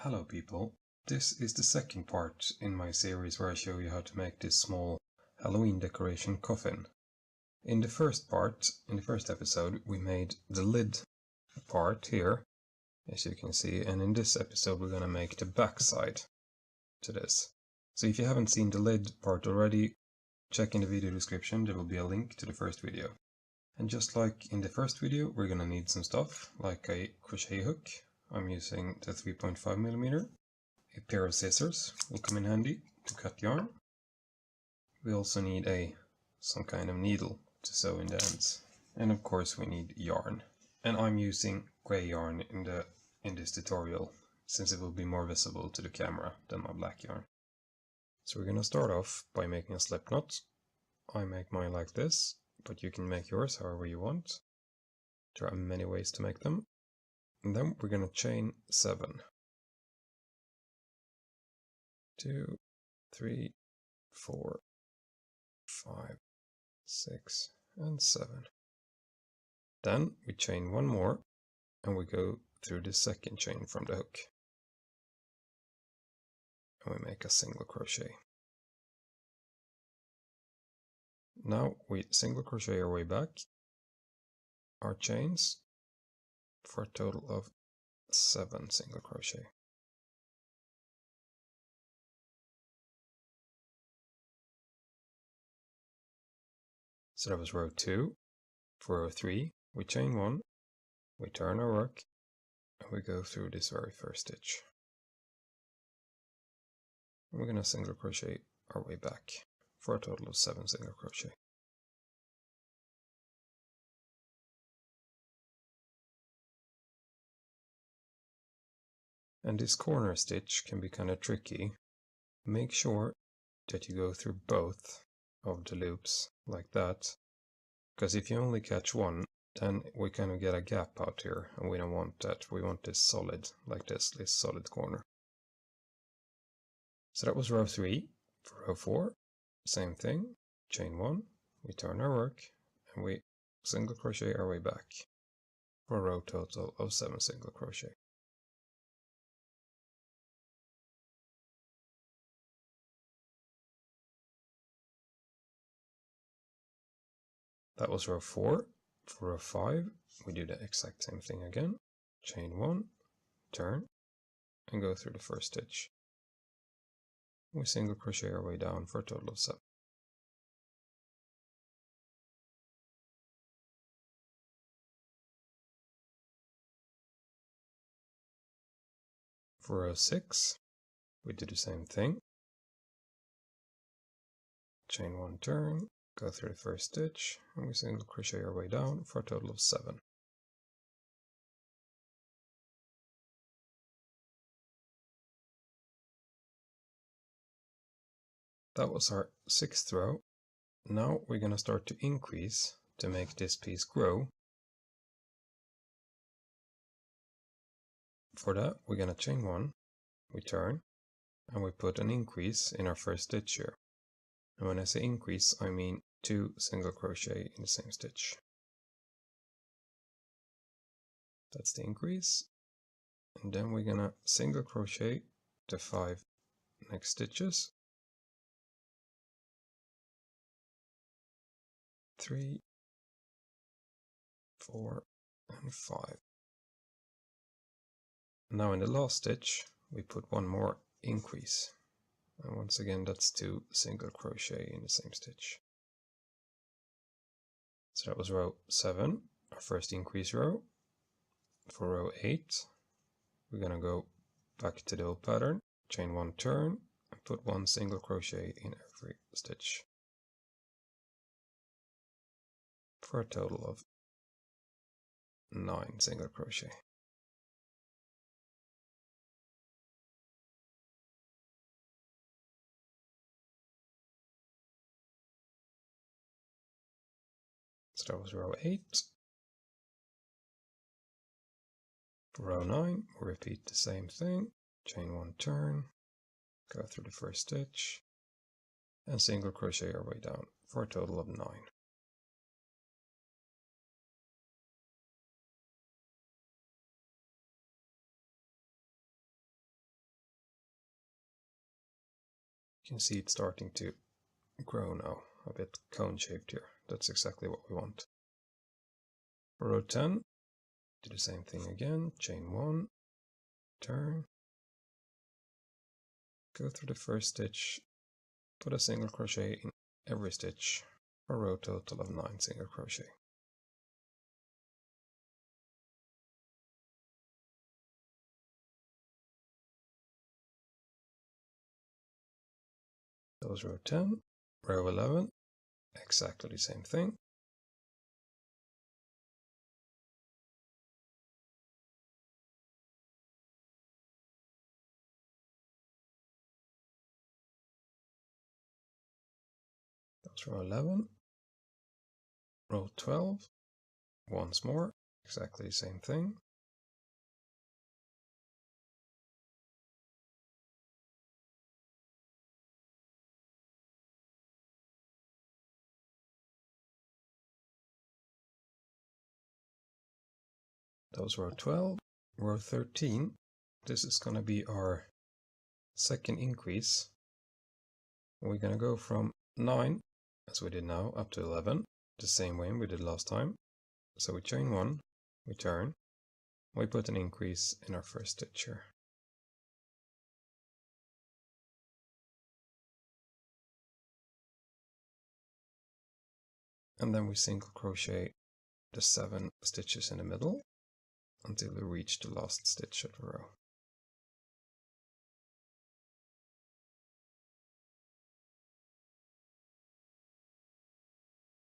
Hello people, this is the second part in my series where I show you how to make this small Halloween decoration coffin. In the first episode, we made the lid part here, as you can see, and in this episode we're gonna make the back side to this. So if you haven't seen the lid part already, check in the video description, there will be a link to the first video. And just like in the first video, we're gonna need some stuff, like a crochet hook. I'm using the 3.5mm. A pair of scissors will come in handy to cut yarn. We also need some kind of needle to sew in the ends. And of course we need yarn. And I'm using grey yarn in this tutorial, since it will be more visible to the camera than my black yarn. So we're gonna start off by making a slip knot. I make mine like this, but you can make yours however you want. There are many ways to make them. And then we're gonna chain 7. 2, 3, 4, 5, 6, and 7. Then we chain one more and we go through the second chain from the hook. And we make a single crochet. Now we single crochet our way back our chains for a total of 7 single crochet. So that was row 2. For row 3, we chain 1, we turn our work, and we go through this very first stitch. And we're going to single crochet our way back for a total of 7 single crochet. And this corner stitch can be kind of tricky. Make sure that you go through both of the loops like that, because if you only catch one, then we kind of get a gap out here, and we don't want that. We want this solid, like this solid corner. So that was row 3. For row 4, same thing, chain 1, we turn our work, and we single crochet our way back for a row total of 7 single crochet. That was row 4. For row 5, we do the exact same thing again. Chain 1, turn, and go through the first stitch. We single crochet our way down for a total of 7. For row 6, we do the same thing. Chain 1, turn, go through the first stitch, and we single crochet our way down for a total of 7. That was our 6th row. Now we're going to start to increase to make this piece grow. For that, we're going to chain 1, we turn, and we put an increase in our first stitch here. And when I say increase, I mean 2 single crochet in the same stitch. That's the increase. And then we're going to single crochet the 5 next stitches. 3, 4, and 5. Now in the last stitch, we put one more increase. And once again, that's 2 single crochet in the same stitch. So that was row 7, our first increase row. For row 8, we're going to go back to the old pattern, chain 1, turn, and put 1 single crochet in every stitch. For a total of 9 single crochet. So that was row 8. For row 9, we'll repeat the same thing, chain 1, turn, go through the first stitch, and single crochet our way down for a total of 9. You can see it's starting to grow now, a bit cone shaped here. That's exactly what we want. For row 10, do the same thing again, chain 1, turn, go through the first stitch, put a single crochet in every stitch, for a row total of 9 single crochet. That was row 10, row 11, exactly the same thing. That was row 11, row 12, once more, exactly the same thing. That was row 12, row 13. This is going to be our second increase. We're going to go from 9, as we did now, up to 11, the same way we did last time. So we chain 1, we turn, we put an increase in our first stitch here. And then we single crochet the 7 stitches in the middle until we reach the last stitch of the row.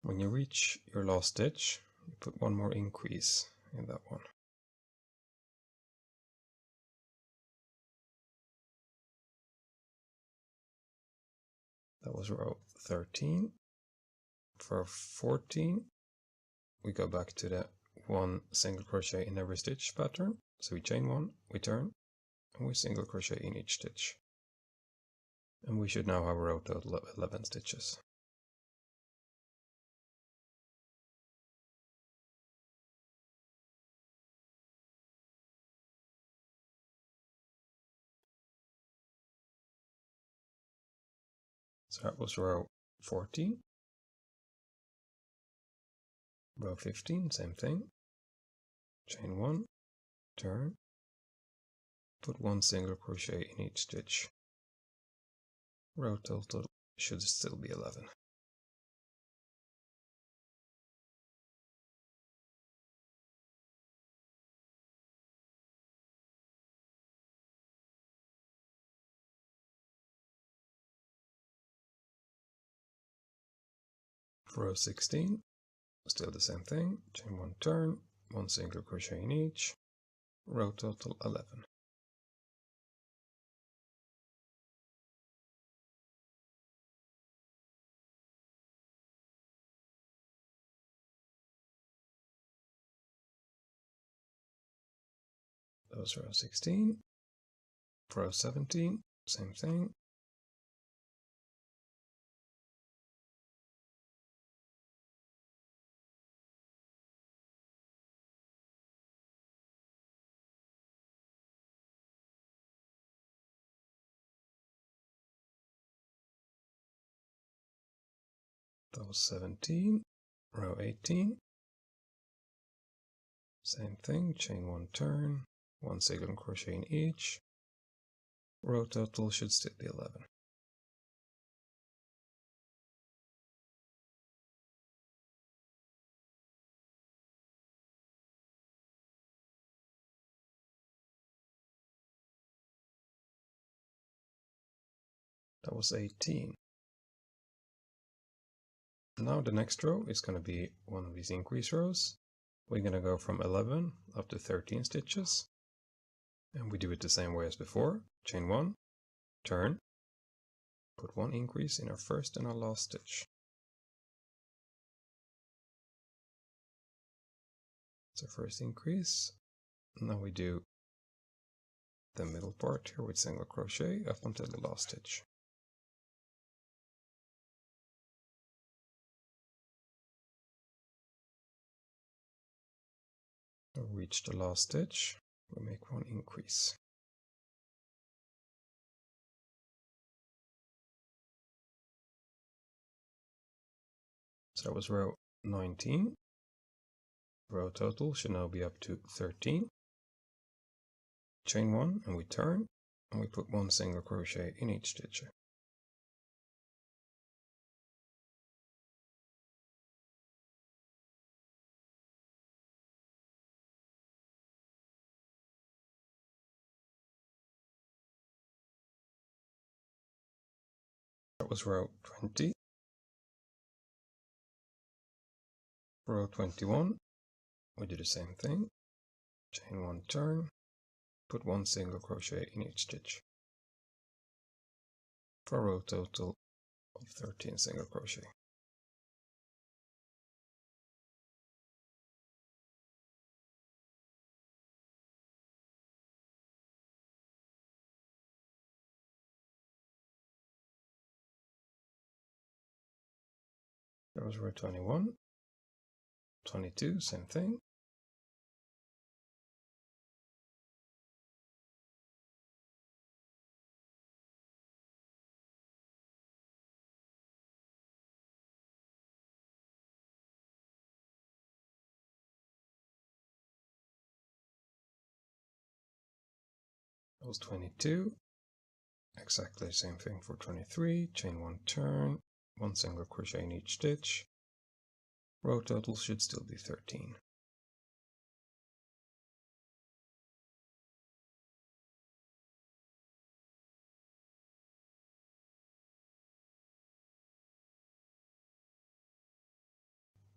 When you reach your last stitch, you put one more increase in that one. That was row 13. For 14, we go back to the 1 single crochet in every stitch pattern. So we chain 1, we turn, and we single crochet in each stitch. And we should now have a row total of 11 stitches. So that was row 14. Row 15, same thing. Chain 1, turn, put 1 single crochet in each stitch. Row total should still be 11. For row 16, still the same thing. Chain 1, turn, 1 single crochet in each. Row total 11. That was row 16. For row 17, same thing. That was 17. Row 18. Same thing, chain 1, turn, 1 single crochet in each. Row total should still be 11. That was 18. Now the next row is going to be one of these increase rows. We're going to go from 11 up to 13 stitches. And we do it the same way as before. Chain 1, turn, put 1 increase in our first and our last stitch. So first increase. Now we do the middle part here with single crochet up until the last stitch. Reach the last stitch, we make 1 increase. So that was row 19. Row total should now be up to 13. Chain 1 and we turn, and we put 1 single crochet in each stitch. That was row 20. Row 21, we do the same thing. Chain 1, turn, put 1 single crochet in each stitch. For a row total of 13 single crochet. That was row 21. 22, same thing. That was 22. Exactly the same thing for 23. Chain 1, turn, 1 single crochet in each stitch. Row total should still be 13.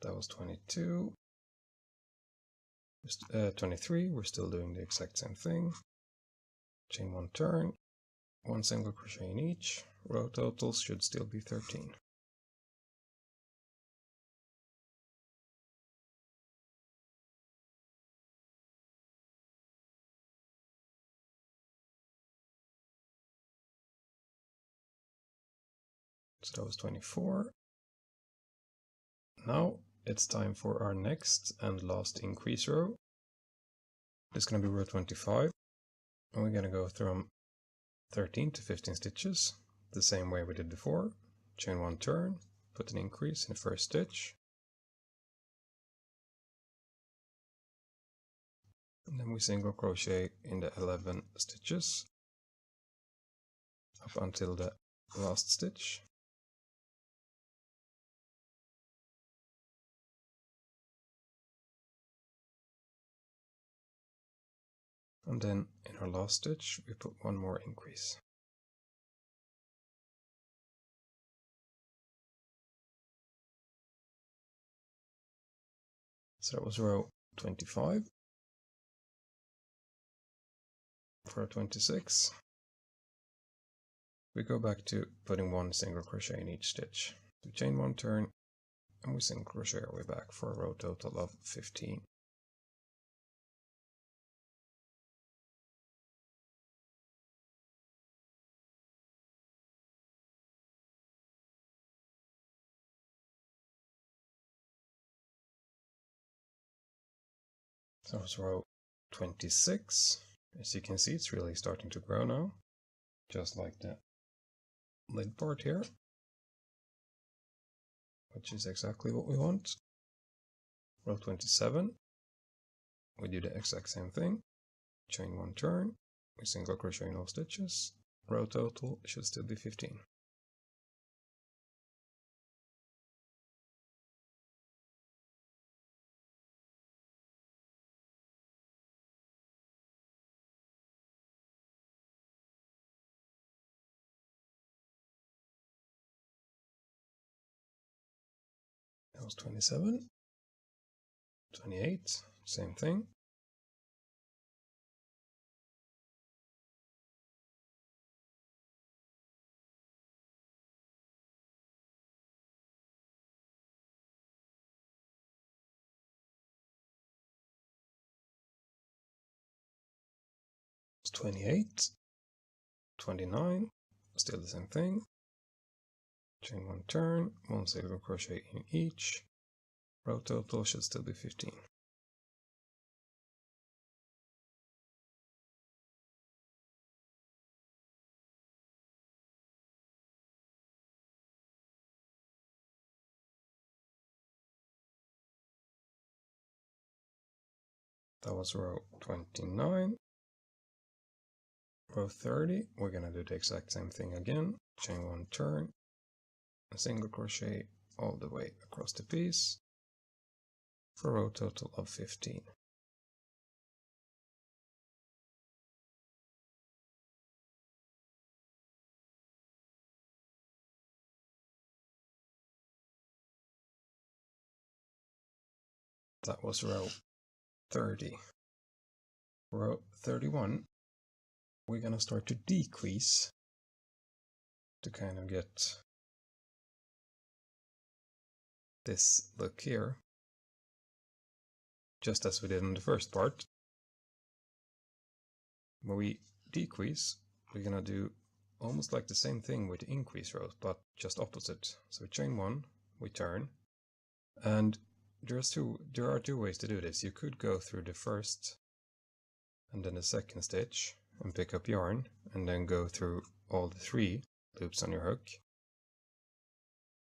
That was 22. 23, we're still doing the exact same thing. Chain 1, turn, 1 single crochet in each. Row totals should still be 13. So that was 24. Now it's time for our next and last increase row. It's going to be row 25, and we're going to go from 13 to 15 stitches, the same way we did before. Chain 1, turn, put an increase in the first stitch, and then we single crochet in the 11 stitches up until the last stitch. And then in our last stitch we put 1 more increase. So that was row 25. For row 26 we go back to putting 1 single crochet in each stitch. We chain 1, turn, and we single crochet our way back for a row total of 15. So that was row 26. As you can see, it's really starting to grow now, just like the lid part here, which is exactly what we want. Row 27, we do the exact same thing. Chain 1, turn, we single crochet in all stitches. Row total should still be 15. That was 27. 28, same thing. It's 28. 29, still the same thing. Chain 1, turn, 1 single crochet in each. Row total should still be 15. That was row 29. Row 30, we're going to do the exact same thing again. Chain 1, turn, a single crochet all the way across the piece for a row total of 15. That was row 30. Row 31, we're going to start to decrease to kind of get this look here, just as we did in the first part. When we decrease, we're going to do almost like the same thing with the increase rows, but just opposite. So we chain 1, we turn, and there are two ways to do this. You could go through the first and then the second stitch and pick up yarn, and then go through all the 3 loops on your hook,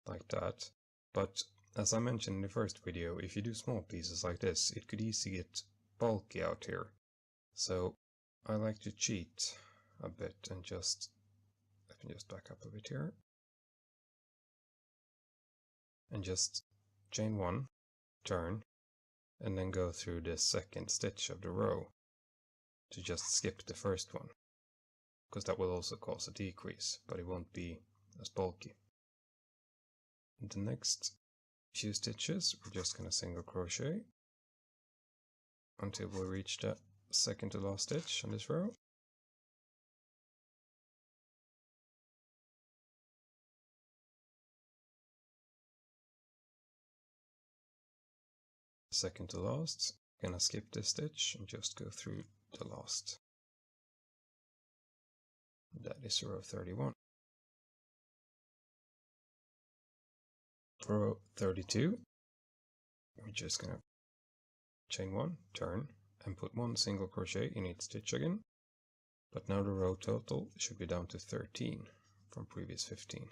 like that. But as I mentioned in the first video, if you do small pieces like this, it could easily get bulky out here. So I like to cheat a bit and let me just back up a bit here. And just chain 1, turn, and then go through the second stitch of the row to just skip the first one, because that will also cause a decrease, but it won't be as bulky. In the next few stitches, we're just going to single crochet until we reach the second to last stitch on this row. Second to last, I'm going to skip this stitch and just go through the last. That is row 31. For row 32, we're just going to chain 1, turn, and put 1 single crochet in each stitch again. But now the row total should be down to 13 from previous 15.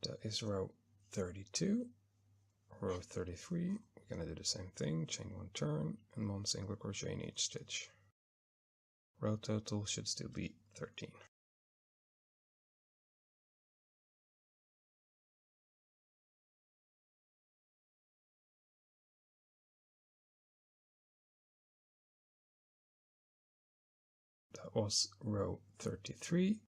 That is row 32. Row 33, we're going to do the same thing, chain 1, turn, and 1 single crochet in each stitch. Row total should still be 13. That was row 33.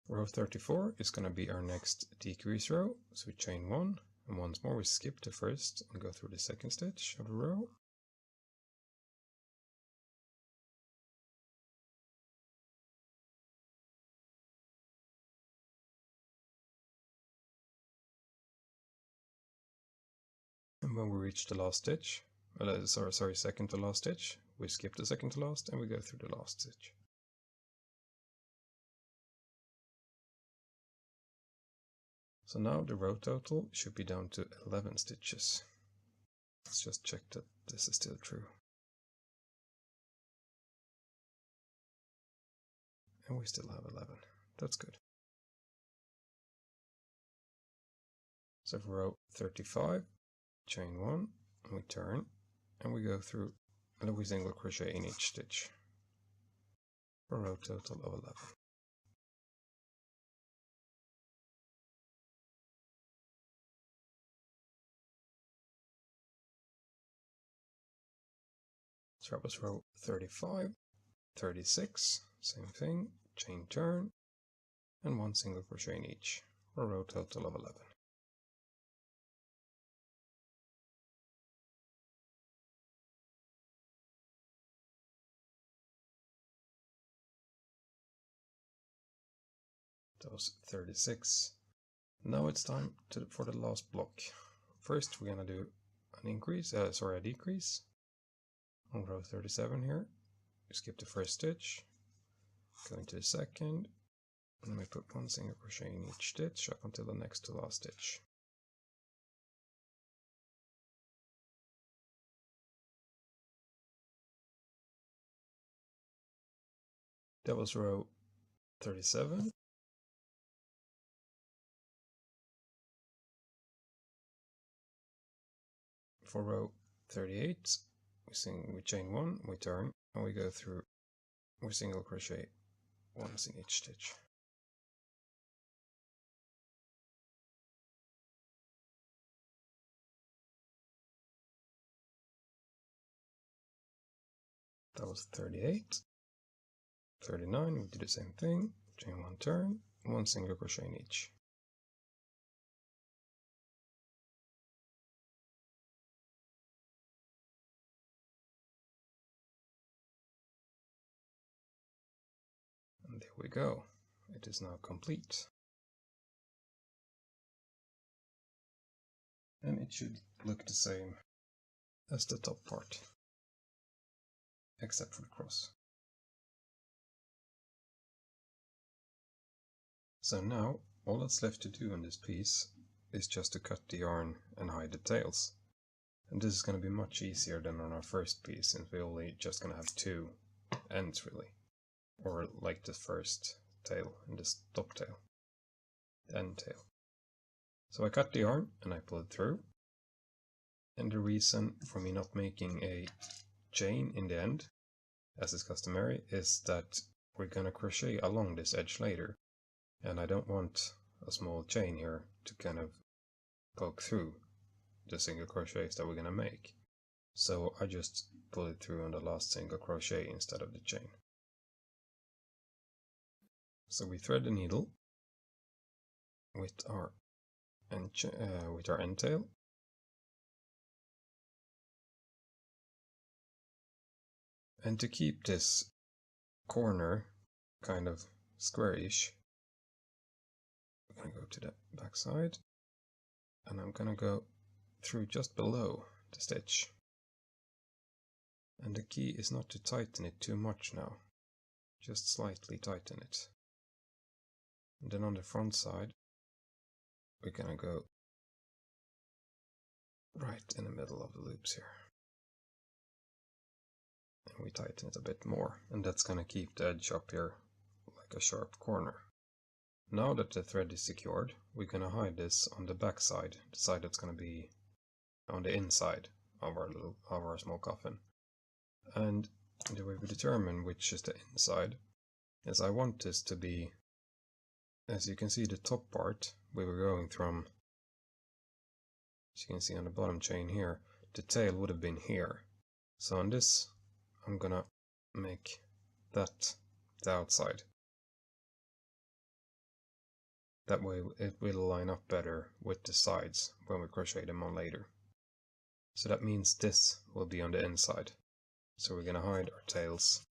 Row 34 is going to be our next decrease row, so we chain 1, and once more we skip the first and go through the second stitch of the row. And when we reach the last stitch, second to last stitch, we skip the second to last and we go through the last stitch. So now the row total should be down to 11 stitches. Let's just check that this is still true. And we still have 11. That's good. So for row 35, chain 1, and we turn, and we go through, and then we single crochet in each stitch for a row total of 11. So that was row 35, 36, same thing, chain turn, and 1 single crochet in each, for a row total of 11. That was 36. Now it's time for the last block. First we're gonna do a decrease on row 37 here. We skip the first stitch, go into the second, and then we put 1 single crochet in each stitch up until the next to last stitch. That was row 37. For row 38, we chain 1, we turn, and we go through, we single crochet once in each stitch. That was 38. 39, we do the same thing, chain 1, turn, 1 single crochet in each. And there we go, it is now complete. And it should look the same as the top part, except for the cross. So now, all that's left to do on this piece is just to cut the yarn and hide the tails. And this is going to be much easier than on our first piece, since we're only just going to have 2 ends really. Or like the first tail and this top tail, the end tail. So I cut the yarn and I pull it through. And the reason for me not making a chain in the end, as is customary, is that we're going to crochet along this edge later. And I don't want a small chain here to kind of poke through the single crochets that we're going to make. So I just pull it through on the last single crochet instead of the chain. So we thread the needle with our end tail. And to keep this corner kind of squarish, I'm going to go to the back side, and I'm going to go through just below the stitch. And the key is not to tighten it too much now, just slightly tighten it. And then on the front side, we're going to go right in the middle of the loops here. And we tighten it a bit more, and that's going to keep the edge up here like a sharp corner. Now that the thread is secured, we're going to hide this on the back side, the side that's going to be on the inside of our small coffin. And the way we determine which is the inside is I want this to be, as you can see, the top part we were going from, as you can see on the bottom chain here, the tail would have been here. So on this, I'm gonna make that the outside. That way it will line up better with the sides when we crochet them on later. So that means this will be on the inside. So we're gonna hide our tails.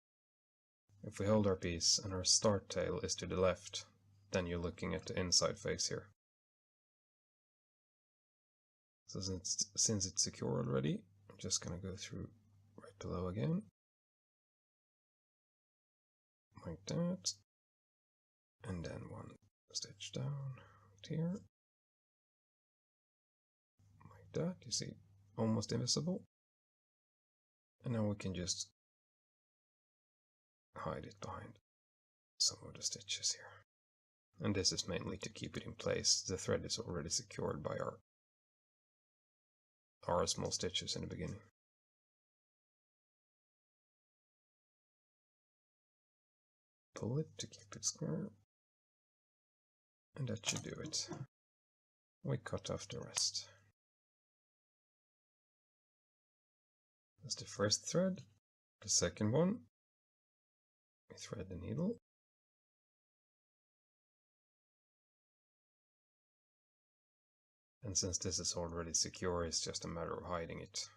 If we hold our piece and our start tail is to the left, then you're looking at the inside face here. So since it's secure already, I'm just gonna go through right below again. Like that. And then 1 stitch down here. Like that, you see, almost invisible. And now we can just hide it behind some of the stitches here. And this is mainly to keep it in place. The thread is already secured by our small stitches in the beginning. Pull it to keep it square. And that should do it. We cut off the rest. That's the first thread. The second one, we thread the needle. And since this is already secure, it's just a matter of hiding it.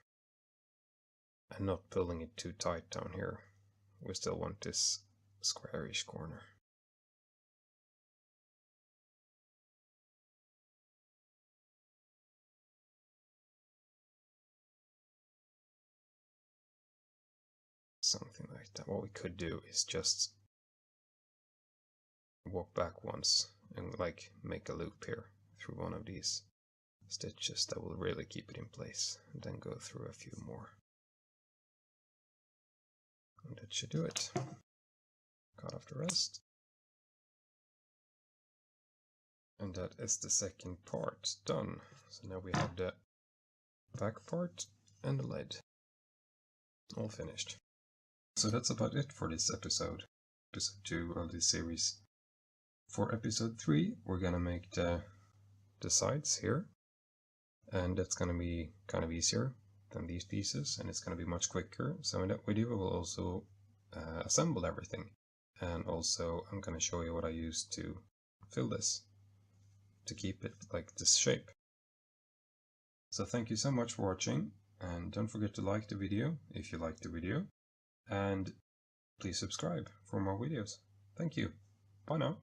And not pulling it too tight down here. We still want this squarish corner. Something like that. What we could do is just walk back once and like make a loop here through one of these stitches that will really keep it in place, and then go through a few more. And that should do it. cut off the rest. And that is the second part done. So now we have the back part and the lid all finished. So that's about it for this episode 2 of this series. For episode 3, we're gonna make the sides here, and that's gonna be kind of easier than these pieces, and it's gonna be much quicker. So in that video, we'll also assemble everything, and also I'm gonna show you what I used to fill this to keep it like this shape. So thank you so much for watching, and don't forget to like the video if you liked the video, and please subscribe for more videos. Thank you. Bye now.